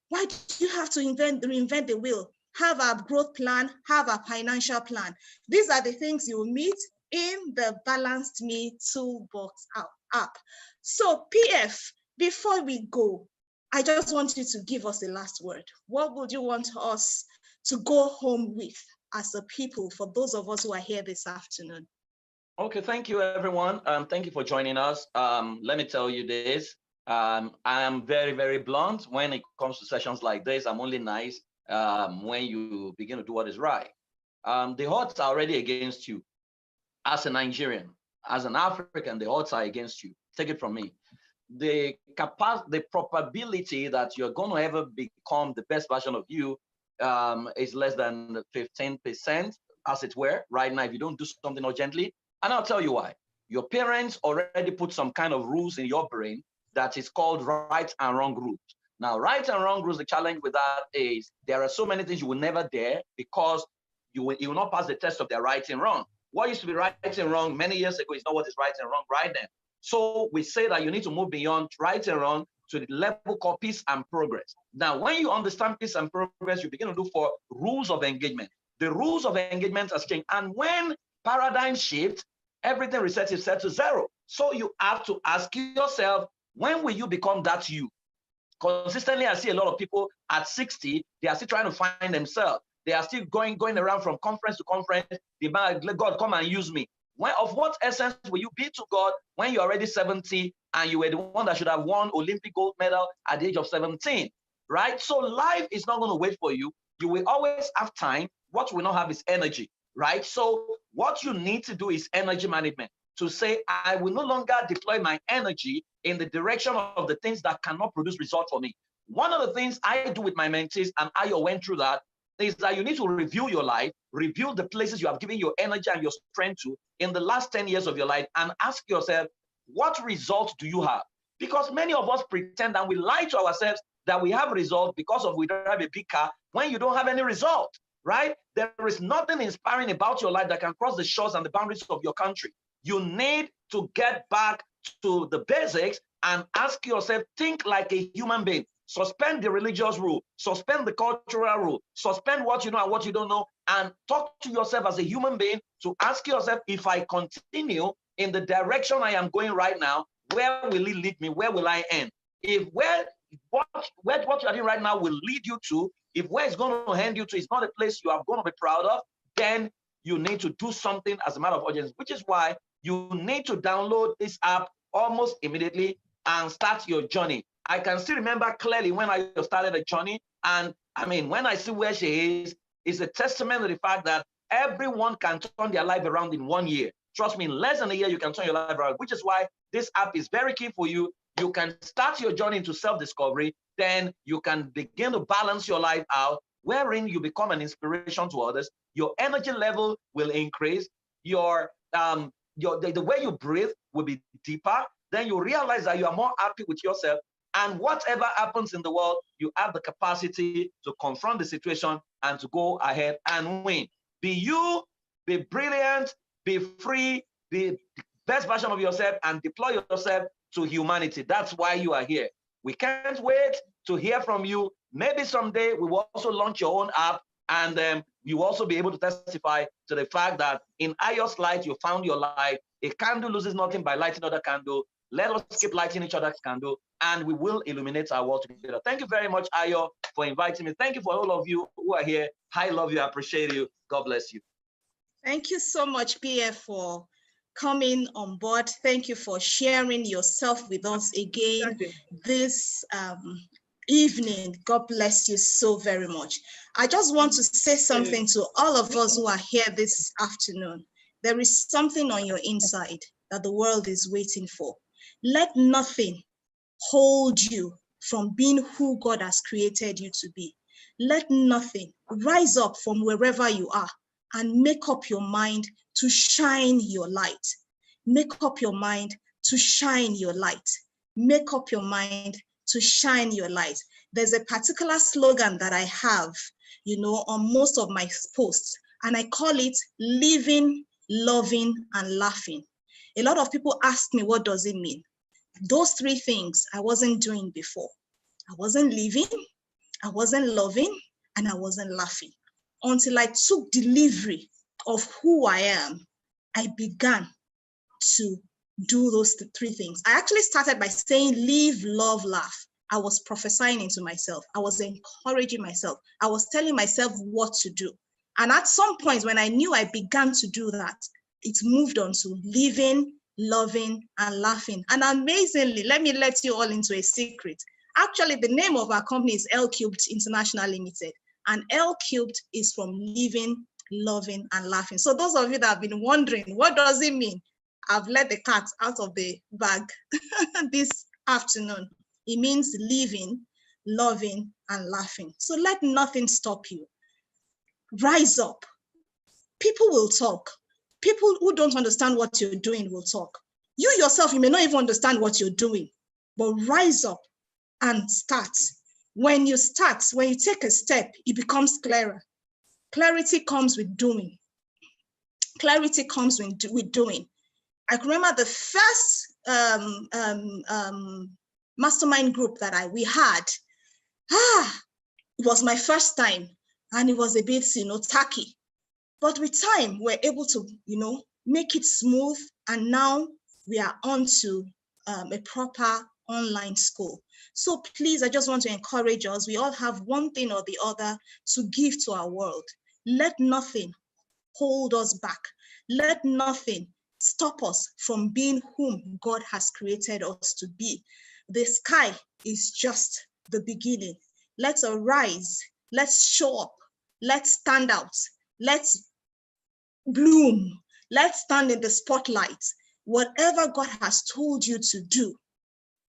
Why do you have to reinvent the wheel? Have a growth plan, have a financial plan. These are the things you will meet in the Balanced Me Toolbox app. So PF, before we go, I just want you to give us the last word. What would you want us to go home with as a people for those of us who are here this afternoon? Okay, thank you, everyone. Thank you for joining us. Let me tell you this. I am very, very blunt when it comes to sessions like this. I'm only nice when you begin to do what is right. The odds are already against you. As a Nigerian, as an African, the odds are against you. Take it from me. The probability that you're going to ever become the best version of you is less than 15%, as it were, right now, if you don't do something urgently. And I'll tell you why. Your parents already put some kind of rules in your brain that is called right and wrong rules. Now, right and wrong rules, the challenge with that is there are so many things you will never dare because you will not pass the test of their right and wrong. What used to be right and wrong many years ago is not what is right and wrong right now. So we say that you need to move beyond right and wrong to the level called peace and progress. Now, when you understand peace and progress, you begin to look for rules of engagement. The rules of engagement has changed. And when paradigm shifts, everything resets itself to zero. So you have to ask yourself, when will you become that you? Consistently, I see a lot of people at 60, they are still trying to find themselves. They are still going around from conference to conference. They might let God come and use me. Of what essence will you be to God when you're already 70 and you were the one that should have won Olympic gold medal at the age of 17, right? So life is not going to wait for you. You will always have time. What you will not have is energy, right? So what you need to do is energy management. To say, I will no longer deploy my energy in the direction of the things that cannot produce results for me. One of the things I do with my mentees, and I went through that, is that you need to review your life, review the places you have given your energy and your strength to in the last 10 years of your life, and ask yourself, what results do you have? Because many of us pretend and we lie to ourselves that we have results because we drive a big car when you don't have any result, right? There is nothing inspiring about your life that can cross the shores and the boundaries of your country. You need to get back to the basics and ask yourself, think like a human being. Suspend the religious rule, suspend the cultural rule, suspend what you know and what you don't know, and talk to yourself as a human being to ask yourself, if I continue in the direction I am going right now, where will it lead me? Where will I end? If what you are doing right now will lead you to, if where it's going to hand you to is not a place you are going to be proud of, then you need to do something as a matter of urgency, which is why you need to download this app almost immediately and start your journey. I can still remember clearly when I started a journey, and I mean, when I see where she is, it's a testament to the fact that everyone can turn their life around in 1 year. Trust me, in less than a year, you can turn your life around, which is why this app is very key for you. You can start your journey into self-discovery, then you can begin to balance your life out, wherein you become an inspiration to others. Your energy level will increase. The way you breathe will be deeper. Then you realize that you are more happy with yourself. And whatever happens in the world, you have the capacity to confront the situation and to go ahead and win. Be you, be brilliant, be free, be the best version of yourself, and deploy yourself to humanity. That's why you are here. We can't wait to hear from you. Maybe someday we will also launch your own app, and you will also be able to testify to the fact that in Ayo's light, you found your light. A candle loses nothing by lighting another candle. Let us keep lighting each other's candle, and we will illuminate our world together. Thank you very much, Ayo, for inviting me. Thank you for all of you who are here. I love you. I appreciate you. God bless you. Thank you so much, PF, for coming on board. Thank you for sharing yourself with us again this evening. God bless you so very much. I just want to say something to all of us who are here this afternoon. There is something on your inside that the world is waiting for. Let nothing hold you from being who God has created you to be. Let nothing rise up from wherever you are and make up your mind to shine your light. Make up your mind to shine your light. Make up your mind to shine your light. There's a particular slogan that I have, on most of my posts, and I call it living, loving, and laughing. A lot of people ask me, what does it mean? Those three things I wasn't doing before. I wasn't living, I wasn't loving, and I wasn't laughing. Until I took delivery of who I am, I began to do those three things. I actually started by saying, live, love, laugh. I was prophesying into myself. I was encouraging myself. I was telling myself what to do. And at some point when I knew I began to do that, it moved on to living, loving, and laughing. And amazingly, let me let you all into a secret. Actually, the name of our company is L Cubed International Limited. And L Cubed is from living, loving, and laughing. So those of you that have been wondering, what does it mean? I've let the cat out of the bag this afternoon. It means living, loving, and laughing. So let nothing stop you. Rise up. People will talk. People who don't understand what you're doing will talk. You yourself, you may not even understand what you're doing, but rise up and start. When you start, when you take a step, it becomes clearer. Clarity comes with doing. Clarity comes with doing. I can remember the first mastermind group that we had. It was my first time, and it was a bit, tacky. But with time, we're able to, make it smooth, and now we are on to a proper online school. So please, I just want to encourage us. We all have one thing or the other to give to our world. Let nothing hold us back. Let nothing stop us from being whom God has created us to be. The sky is just the beginning. Let's arise. Let's show up. Let's stand out. Let's bloom. Let's stand in the spotlight. Whatever God has told you to do,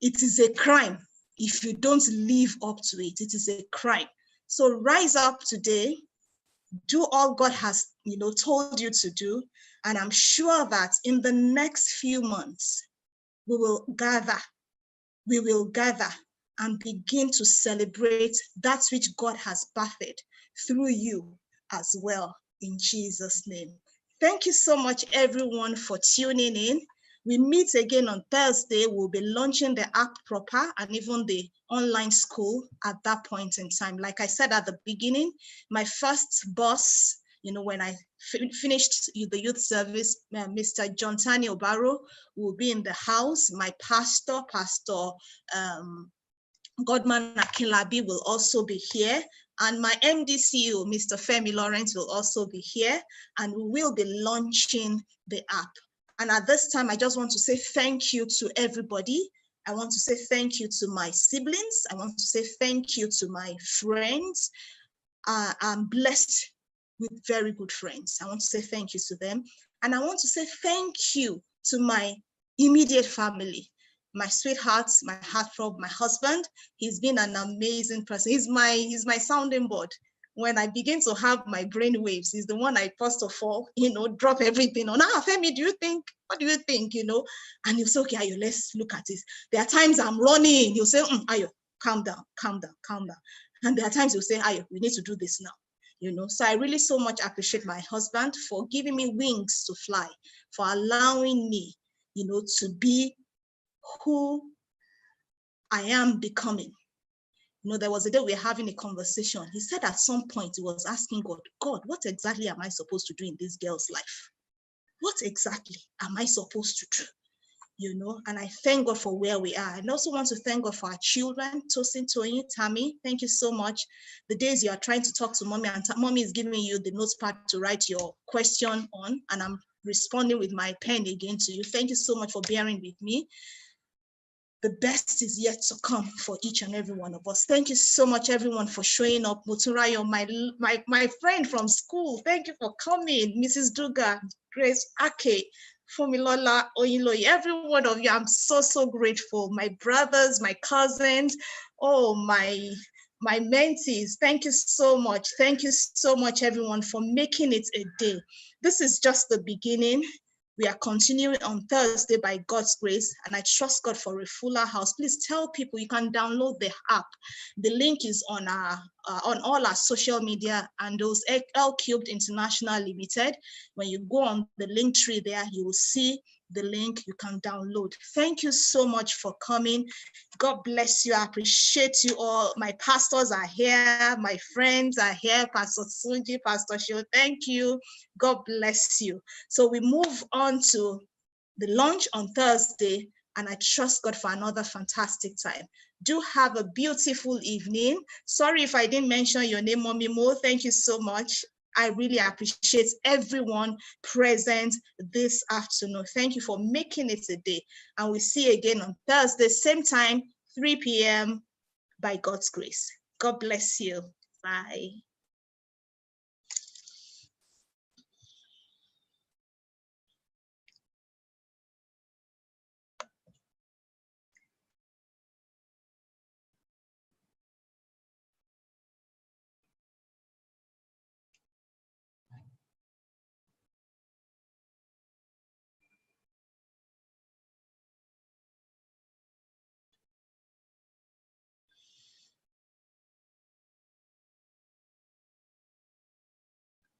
it is a crime if you don't live up to it. It is a crime. So rise up today. Do all God has, told you to do. And I'm sure that in the next few months, we will gather and begin to celebrate that which God has birthed through you as well, in Jesus' name. Thank you so much, everyone, for tuning in. We meet again on Thursday. We'll be launching the app proper and even the online school at that point in time. Like I said at the beginning, my first boss, You know, when I finished the youth service, Mr. John Tani Obaro will be in the house. My pastor, Pastor Godman Akinlabi, will also be here. And my MDCU, Mr. Femi Lawrence, will also be here. And we will be launching the app. And at this time, I just want to say thank you to everybody. I want to say thank you to my siblings. I want to say thank you to my friends. I'm blessed with very good friends. I want to say thank you to them. And I want to say thank you to my immediate family, my sweetheart, my heartthrob, my husband. He's been an amazing person. He's my sounding board. When I begin to have my brain waves, he's the one I first of all, drop everything on. Femi, what do you think, And he'll say, okay, Ayo, let's look at it. There are times I'm running. He'll say, Ayo, calm down. And there are times he'll say, Ayo, we need to do this now. So I really so much appreciate my husband for giving me wings to fly, for allowing me, to be who I am becoming. There was a day we were having a conversation. He said at some point he was asking God, what exactly am I supposed to do in this girl's life? What exactly am I supposed to do? And I thank God for where we are. And also want to thank God for our children, Tosin, Toyin, Tammy. Thank you so much. The days you are trying to talk to mommy and mommy is giving you the notepad to write your question on, and I'm responding with my pen again to you. Thank you so much for bearing with me. The best is yet to come for each and every one of us. Thank you so much, everyone, for showing up. Muturayo, my friend from school, thank you for coming. Mrs. Duga, Grace Ake, Fumilola, Oyiloyi, every one of you, I'm so grateful. My brothers, my cousins, my mentees, thank you so much. Thank you so much, everyone, for making it a day. This is just the beginning. We are continuing on Thursday by God's grace, and I trust God for a fuller house. Please tell people you can download the app. The link is on all our social media and those L Cubed International Limited. When you go on the link tree there, you will see the link you can download. Thank you so much for coming. God bless you. I appreciate you all. My pastors are here. My friends are here. Pastor Sunji, Pastor Shio, thank you. God bless you. So we move on to the launch on Thursday, and I trust God for another fantastic time. Do have a beautiful evening. Sorry if I didn't mention your name, Mommy Mo. Thank you so much. I really appreciate everyone present this afternoon. Thank you for making it a day. And we'll see you again on Thursday, same time, 3 p.m. by God's grace. God bless you. Bye.